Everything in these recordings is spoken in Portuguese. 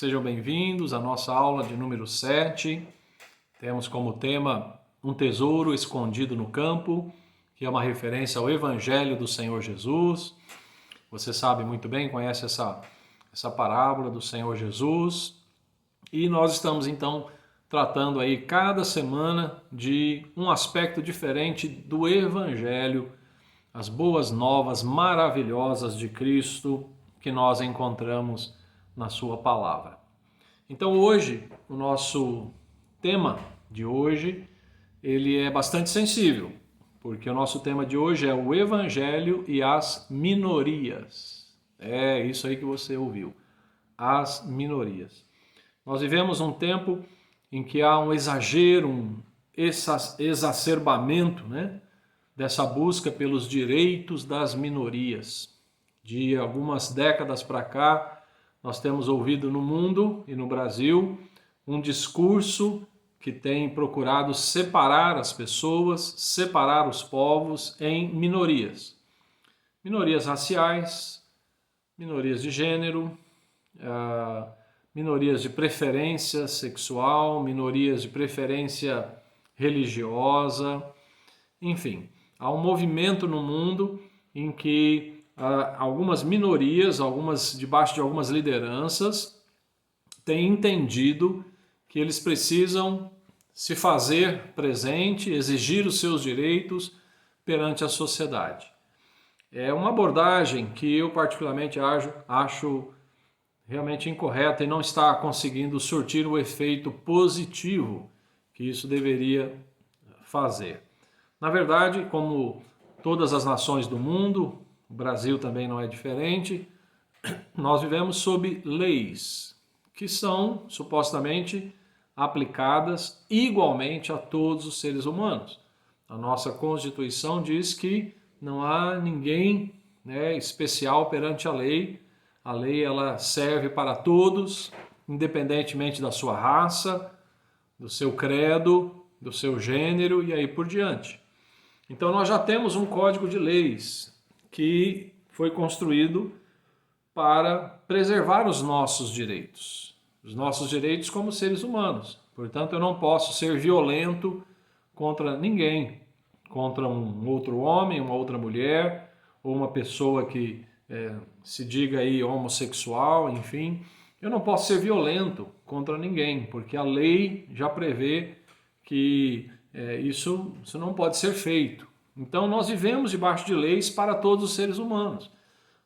sejam bem-vindos à nossa aula de número 7. Temos como tema um tesouro escondido no campo, que é uma referência ao Evangelho do Senhor Jesus. Você sabe muito bem, conhece essa parábola do Senhor Jesus. E nós estamos então tratando aí cada semana de um aspecto diferente do Evangelho, as boas novas maravilhosas de Cristo que nós encontramos na sua palavra. Então hoje, o nosso tema de hoje, ele é bastante sensível, porque o nosso tema de hoje é o Evangelho e as minorias. É isso aí que você ouviu, as minorias. Nós vivemos um tempo em que há um exagero, um exacerbamento, dessa busca pelos direitos das minorias. De algumas décadas para cá, nós temos ouvido no mundo e no Brasil um discurso que tem procurado separar as pessoas, separar os povos em minorias. Minorias raciais, minorias de gênero, minorias de preferência sexual, minorias de preferência religiosa, enfim. Há um movimento no mundo em que algumas minorias, debaixo de algumas lideranças, têm entendido que eles precisam se fazer presente, exigir os seus direitos perante a sociedade. É uma abordagem que eu particularmente acho realmente incorreta e não está conseguindo surtir o efeito positivo que isso deveria fazer. Na verdade, como todas as nações do mundo, o Brasil também não é diferente, nós vivemos sob leis que são supostamente aplicadas igualmente a todos os seres humanos. A nossa Constituição diz que não há ninguém especial perante a lei. A lei ela serve para todos, independentemente da sua raça, do seu credo, do seu gênero e aí por diante. Então nós já temos um código de leis que foi construído para preservar os nossos direitos como seres humanos. Portanto, eu não posso ser violento contra ninguém, contra um outro homem, uma outra mulher, ou uma pessoa que se diga aí homossexual, enfim. Eu não posso ser violento contra ninguém, porque a lei já prevê que isso não pode ser feito. Então nós vivemos debaixo de leis para todos os seres humanos.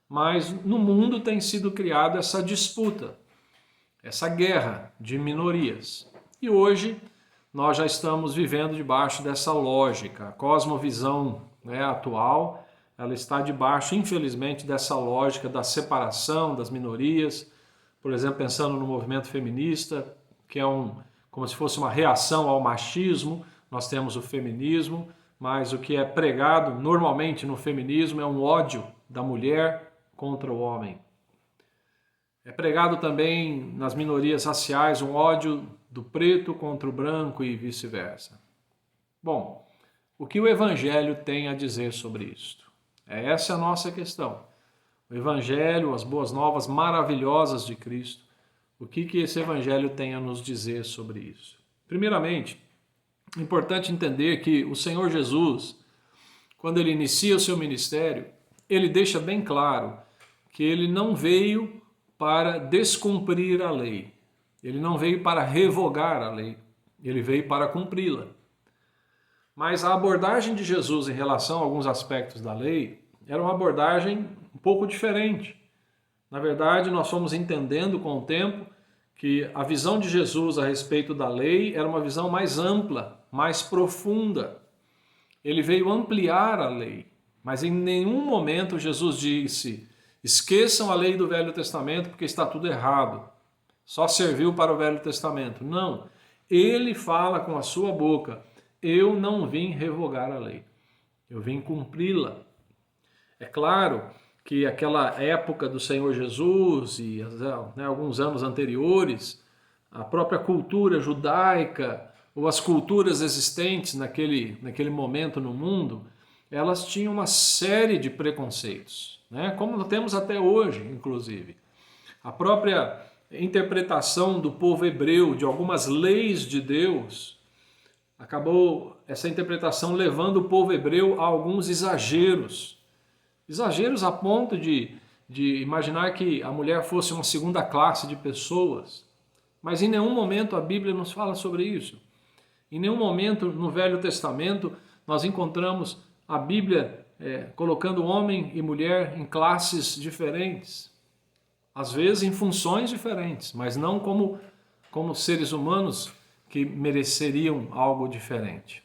Mas no mundo tem sido criada essa disputa, essa guerra de minorias. E hoje nós já estamos vivendo debaixo dessa lógica. A cosmovisão atual, ela está debaixo, infelizmente, dessa lógica da separação das minorias. Por exemplo, pensando no movimento feminista, que é como se fosse uma reação ao machismo, nós temos o feminismo, mas o que é pregado normalmente no feminismo é um ódio da mulher contra o homem. É pregado também nas minorias raciais um ódio do preto contra o branco e vice-versa. Bom, o que o Evangelho tem a dizer sobre isto? Essa é a nossa questão. O Evangelho, as boas novas maravilhosas de Cristo, o que esse Evangelho tem a nos dizer sobre isso? Primeiramente, é importante entender que o Senhor Jesus, quando ele inicia o seu ministério, ele deixa bem claro que ele não veio para descumprir a lei, ele não veio para revogar a lei, ele veio para cumpri-la. Mas a abordagem de Jesus em relação a alguns aspectos da lei era uma abordagem um pouco diferente. Na verdade, nós fomos entendendo com o tempo que a visão de Jesus a respeito da lei era uma visão mais ampla, mais profunda. Ele veio ampliar a lei, mas em nenhum momento Jesus disse: esqueçam a lei do Velho Testamento porque está tudo errado, só serviu para o Velho Testamento. Não, ele fala com a sua boca: eu não vim revogar a lei, eu vim cumpri-la. É claro que aquela época do Senhor Jesus e alguns anos anteriores, a própria cultura judaica ou as culturas existentes naquele momento no mundo, elas tinham uma série de preconceitos, como temos até hoje, inclusive. A própria interpretação do povo hebreu de algumas leis de Deus, acabou essa interpretação levando o povo hebreu a alguns exageros. Exageros a ponto de imaginar que a mulher fosse uma segunda classe de pessoas. Mas em nenhum momento a Bíblia nos fala sobre isso. Em nenhum momento no Velho Testamento nós encontramos a Bíblia colocando homem e mulher em classes diferentes. Às vezes em funções diferentes, mas não como seres humanos que mereceriam algo diferente.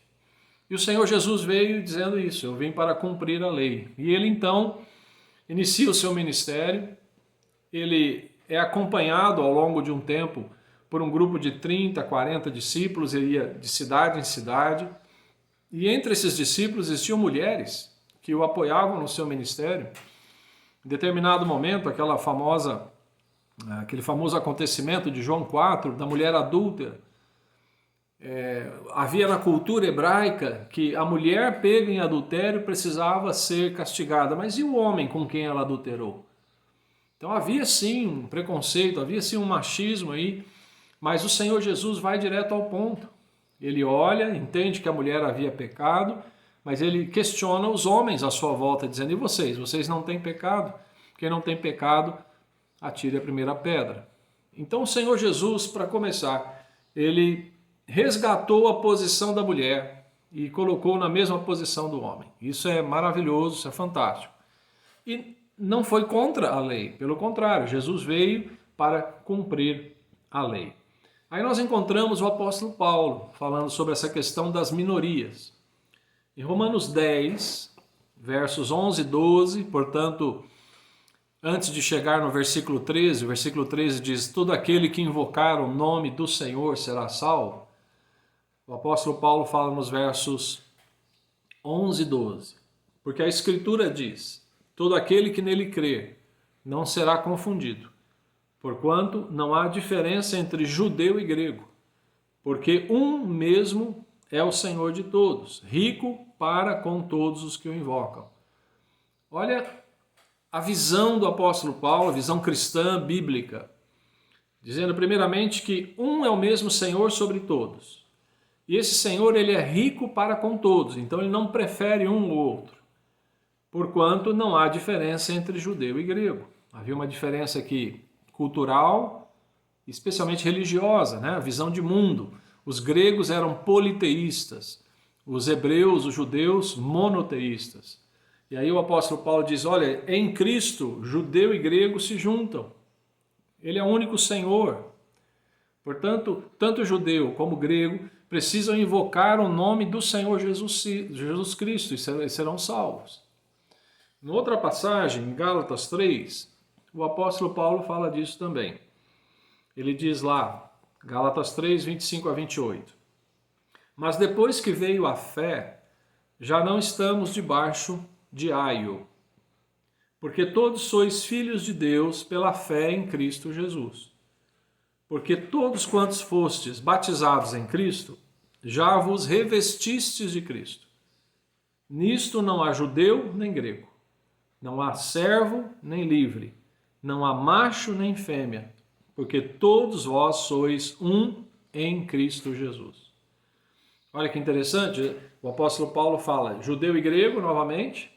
E o Senhor Jesus veio dizendo isso: eu vim para cumprir a lei. E ele então inicia o seu ministério. Ele é acompanhado ao longo de um tempo por um grupo de 30, 40 discípulos. Ele ia de cidade em cidade. E entre esses discípulos existiam mulheres que o apoiavam no seu ministério. Em determinado momento, aquele famoso acontecimento de João 4, da mulher adúltera, havia na cultura hebraica que a mulher pega em adultério precisava ser castigada, mas e o homem com quem ela adulterou? Então havia sim um preconceito, havia sim um machismo aí, mas o Senhor Jesus vai direto ao ponto. Ele olha, entende que a mulher havia pecado, mas ele questiona os homens à sua volta, dizendo: e vocês? Vocês não têm pecado? Quem não tem pecado, atire a primeira pedra. Então o Senhor Jesus, para começar, ele resgatou a posição da mulher e colocou na mesma posição do homem. Isso é maravilhoso, isso é fantástico. E não foi contra a lei, pelo contrário, Jesus veio para cumprir a lei. Aí nós encontramos o apóstolo Paulo falando sobre essa questão das minorias. Em Romanos 10, versos 11 e 12, portanto, antes de chegar no versículo 13, o versículo 13 diz: todo aquele que invocar o nome do Senhor será salvo. O apóstolo Paulo fala nos versos 11 e 12, porque a Escritura diz: todo aquele que nele crer não será confundido, porquanto não há diferença entre judeu e grego, porque um mesmo é o Senhor de todos, rico para com todos os que o invocam. Olha a visão do apóstolo Paulo, a visão cristã bíblica, dizendo primeiramente que um é o mesmo Senhor sobre todos. E esse Senhor, ele é rico para com todos, então ele não prefere um ou outro, porquanto não há diferença entre judeu e grego. Havia uma diferença aqui cultural, especialmente religiosa, né? A visão de mundo. Os gregos eram politeístas, os hebreus, os judeus, monoteístas. E aí o apóstolo Paulo diz: olha, em Cristo, judeu e grego se juntam. Ele é o único Senhor. Portanto, tanto judeu como grego precisam invocar o nome do Senhor Jesus Cristo e serão salvos. Em outra passagem, em Gálatas 3, o apóstolo Paulo fala disso também. Ele diz lá, Gálatas 3, 25 a 28. Mas depois que veio a fé, já não estamos debaixo de aio, porque todos sois filhos de Deus pela fé em Cristo Jesus. Porque todos quantos fostes batizados em Cristo, já vos revestistes de Cristo. Nisto não há judeu nem grego, não há servo nem livre, não há macho nem fêmea, porque todos vós sois um em Cristo Jesus. Olha que interessante, o apóstolo Paulo fala judeu e grego novamente,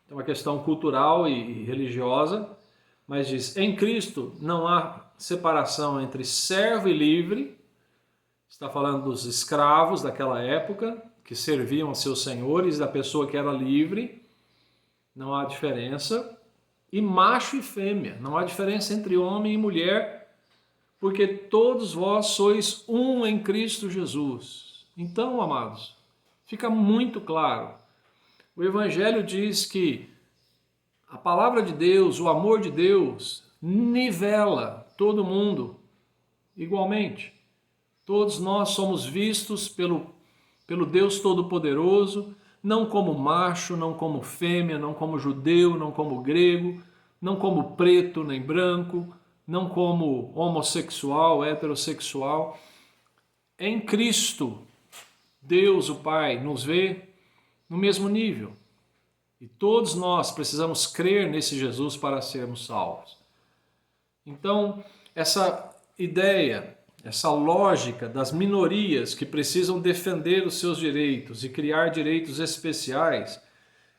é uma questão cultural e religiosa, mas diz: em Cristo não há separação entre servo e livre. Está falando dos escravos daquela época, que serviam a seus senhores, da pessoa que era livre, não há diferença. E macho e fêmea, não há diferença entre homem e mulher, porque todos vós sois um em Cristo Jesus. Então, amados, fica muito claro. O Evangelho diz que a palavra de Deus, o amor de Deus, nivela todo mundo igualmente. Todos nós somos vistos pelo Deus Todo-Poderoso, não como macho, não como fêmea, não como judeu, não como grego, não como preto nem branco, não como homossexual, heterossexual. Em Cristo, Deus, o Pai, nos vê no mesmo nível. E todos nós precisamos crer nesse Jesus para sermos salvos. Então, essa ideia, essa lógica das minorias que precisam defender os seus direitos e criar direitos especiais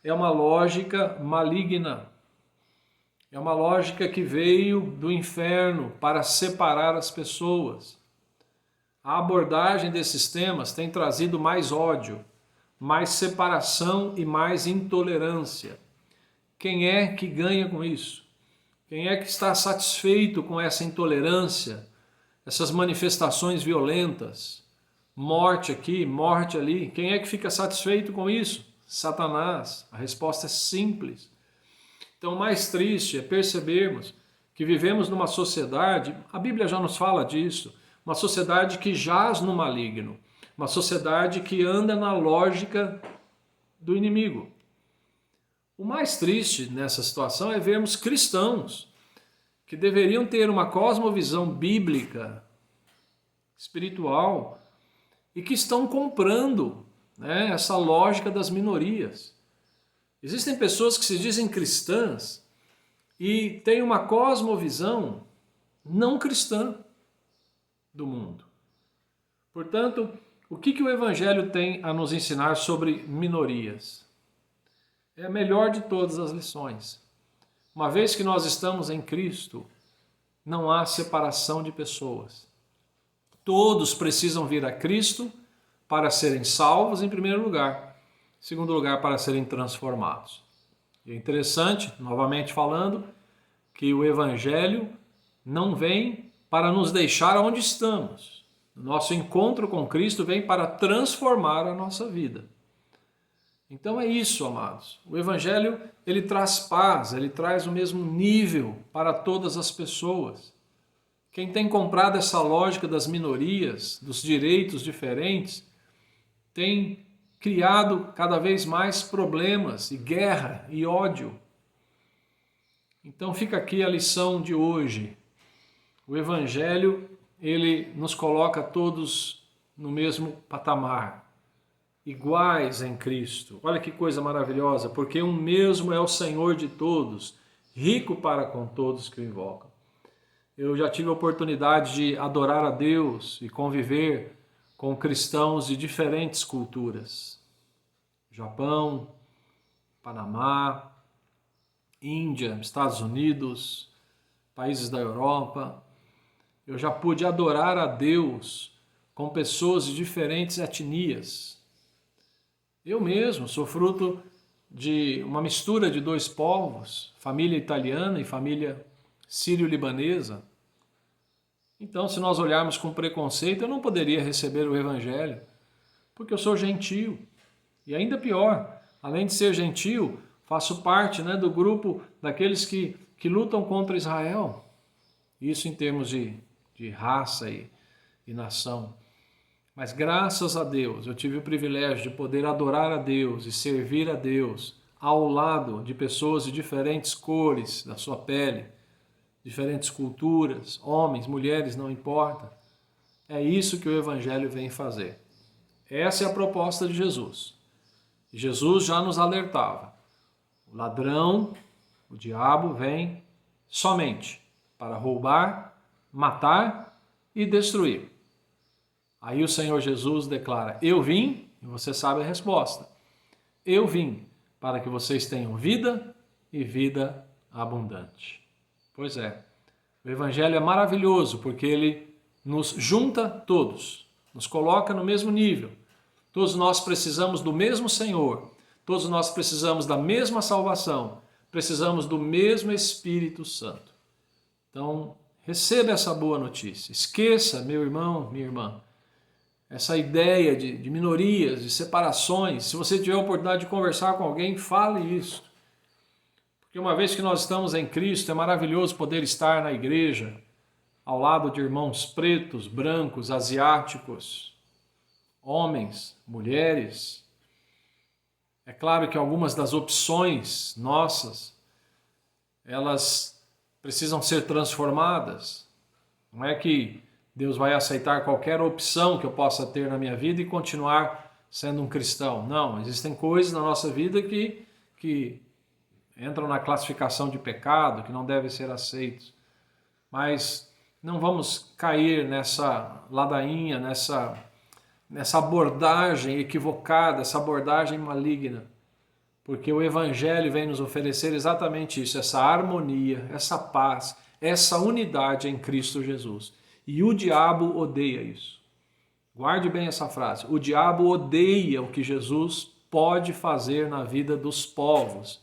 é uma lógica maligna. É uma lógica que veio do inferno para separar as pessoas. A abordagem desses temas tem trazido mais ódio, mais separação e mais intolerância. Quem é que ganha com isso? Quem é que está satisfeito com essa intolerância, essas manifestações violentas, morte aqui, morte ali? Quem é que fica satisfeito com isso? Satanás. A resposta é simples. Então, o mais triste é percebermos que vivemos numa sociedade, a Bíblia já nos fala disso, uma sociedade que jaz no maligno, uma sociedade que anda na lógica do inimigo. O mais triste nessa situação é vermos cristãos que deveriam ter uma cosmovisão bíblica, espiritual, e que estão comprando, né, essa lógica das minorias. Existem pessoas que se dizem cristãs e têm uma cosmovisão não cristã do mundo. Portanto, o que o Evangelho tem a nos ensinar sobre minorias? É a melhor de todas as lições. Uma vez que nós estamos em Cristo, não há separação de pessoas. Todos precisam vir a Cristo para serem salvos em primeiro lugar. Em segundo lugar, para serem transformados. E é interessante, novamente falando, que o Evangelho não vem para nos deixar onde estamos. O nosso encontro com Cristo vem para transformar a nossa vida. Então é isso, amados. O Evangelho, ele traz paz, ele traz o mesmo nível para todas as pessoas. Quem tem comprado essa lógica das minorias, dos direitos diferentes, tem criado cada vez mais problemas e guerra e ódio. Então fica aqui a lição de hoje. O Evangelho, ele nos coloca todos no mesmo patamar, iguais em Cristo. Olha que coisa maravilhosa, porque um mesmo é o Senhor de todos, rico para com todos que o invocam. Eu já tive a oportunidade de adorar a Deus e conviver com cristãos de diferentes culturas. Japão, Panamá, Índia, Estados Unidos, países da Europa. Eu já pude adorar a Deus com pessoas de diferentes etnias. Eu mesmo sou fruto de uma mistura de dois povos, família italiana e família sírio-libanesa. Então, se nós olharmos com preconceito, eu não poderia receber o Evangelho, porque eu sou gentio. E ainda pior, além de ser gentio, faço parte, né, do grupo daqueles que lutam contra Israel. Isso em termos de raça e nação. Mas graças a Deus, eu tive o privilégio de poder adorar a Deus e servir a Deus ao lado de pessoas de diferentes cores da sua pele, diferentes culturas, homens, mulheres, não importa. É isso que o Evangelho vem fazer. Essa é a proposta de Jesus. E Jesus já nos alertava. O ladrão, o diabo, vem somente para roubar, matar e destruir. Aí o Senhor Jesus declara, eu vim, e você sabe a resposta. Eu vim para que vocês tenham vida e vida abundante. Pois é, o Evangelho é maravilhoso porque ele nos junta todos, nos coloca no mesmo nível. Todos nós precisamos do mesmo Senhor, todos nós precisamos da mesma salvação, precisamos do mesmo Espírito Santo. Então, receba essa boa notícia. Esqueça, meu irmão, minha irmã, essa ideia de minorias, de separações. Se você tiver a oportunidade de conversar com alguém, fale isso. Porque uma vez que nós estamos em Cristo, é maravilhoso poder estar na igreja, ao lado de irmãos pretos, brancos, asiáticos, homens, mulheres. É claro que algumas das opções nossas, elas precisam ser transformadas. Não é que Deus vai aceitar qualquer opção que eu possa ter na minha vida e continuar sendo um cristão. Não, existem coisas na nossa vida que entram na classificação de pecado, que não devem ser aceitos. Mas não vamos cair nessa ladainha, nessa abordagem equivocada, essa abordagem maligna. Porque o Evangelho vem nos oferecer exatamente isso, essa harmonia, essa paz, essa unidade em Cristo Jesus. E o diabo odeia isso. Guarde bem essa frase. O diabo odeia o que Jesus pode fazer na vida dos povos,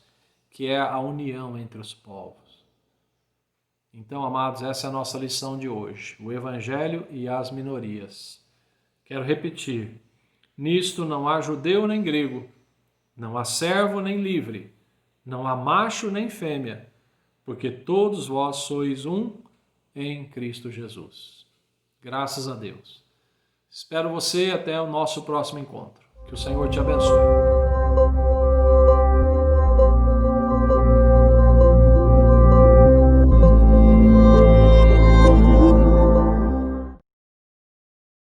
que é a união entre os povos. Então, amados, essa é a nossa lição de hoje. O Evangelho e as minorias. Quero repetir. Nisto não há judeu nem grego, não há servo nem livre, não há macho nem fêmea, porque todos vós sois um em Cristo Jesus. Graças a Deus. Espero você até o nosso próximo encontro. Que o Senhor te abençoe.